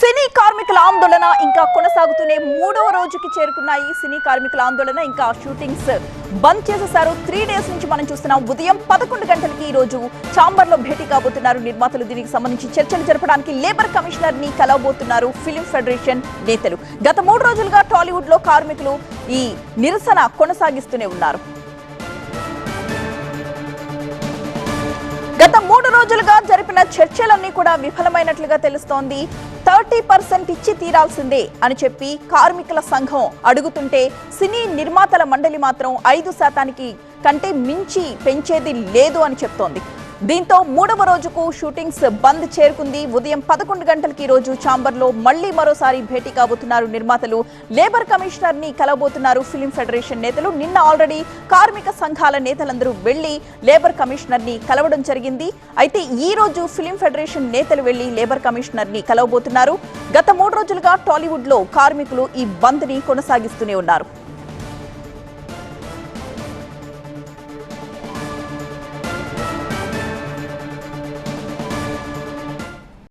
సినీ కార్మికుల ఆందోళన ఇంకా కొనసాగుతూనే మూడవ రోజుకి చేరుకున్నాయి. సినీ కార్మికుల ఆందోళన ఇంకా షూటింగ్స్ బంద్ చేసేశారు. 3 డేస్ నుంచి మనం చూస్తున్నాం. ఉదయం 11 గంటలకి ఈ రోజు ఛాంబర్ లో భేటీ కాబోతున్నారు నిర్మాతలు. దీనికి సంబంధించి చర్చలు జరపడానికి లేబర్ కమిషనర్ ని కలవబోతున్నారు ఫిల్మ్ ఫెడరేషన్ నేతలు. గత 3 రోజులుగా టాలీవుడ్ లో కార్మికులు ఈ నిరసన కొనసాగిస్తూనే ఉన్నారు. గత 3 రోజులుగా జరిపిన చర్చలన్నీ కూడా విఫలమైనట్లుగా తెలుస్తోంది. 30% ఇచ్చి తీరాల్సిందే అని చెప్పి కార్మికుల సంఘం అడుగుతుంటే సినీ నిర్మాతల మండలి మాత్రం 5% కంటే మించి పెంచేది లేదు అని చెప్తోంది. దీంతో 3వ రోజుకు షూటింగ్స్ బంద్ చేరుకుంది. ఉదయం 11 గంటలకి ఈ రోజు ఛాంబర్ లో మళ్లీ మరోసారి భేటీ కాబోతున్నారు నిర్మాతలు. లేబర్ కమిషనర్ ని కలవబోతున్నారు ఫిల్మ్ ఫెడరేషన్ నేతలు. నిన్న ఆల్రెడీ కార్మిక సంఘాల నేతలందరూ వెళ్లి లేబర్ కమిషనర్ ని కలవడం జరిగింది. అయితే ఈ రోజు ఫిల్మ్ ఫెడరేషన్ నేతలు వెళ్లి లేబర్ కమిషనర్ ని కలవబోతున్నారు. గత 3 రోజులుగా టాలీవుడ్ లో కార్మికులు ఈ బంద్ ని కొనసాగిస్తూనే ఉన్నారు.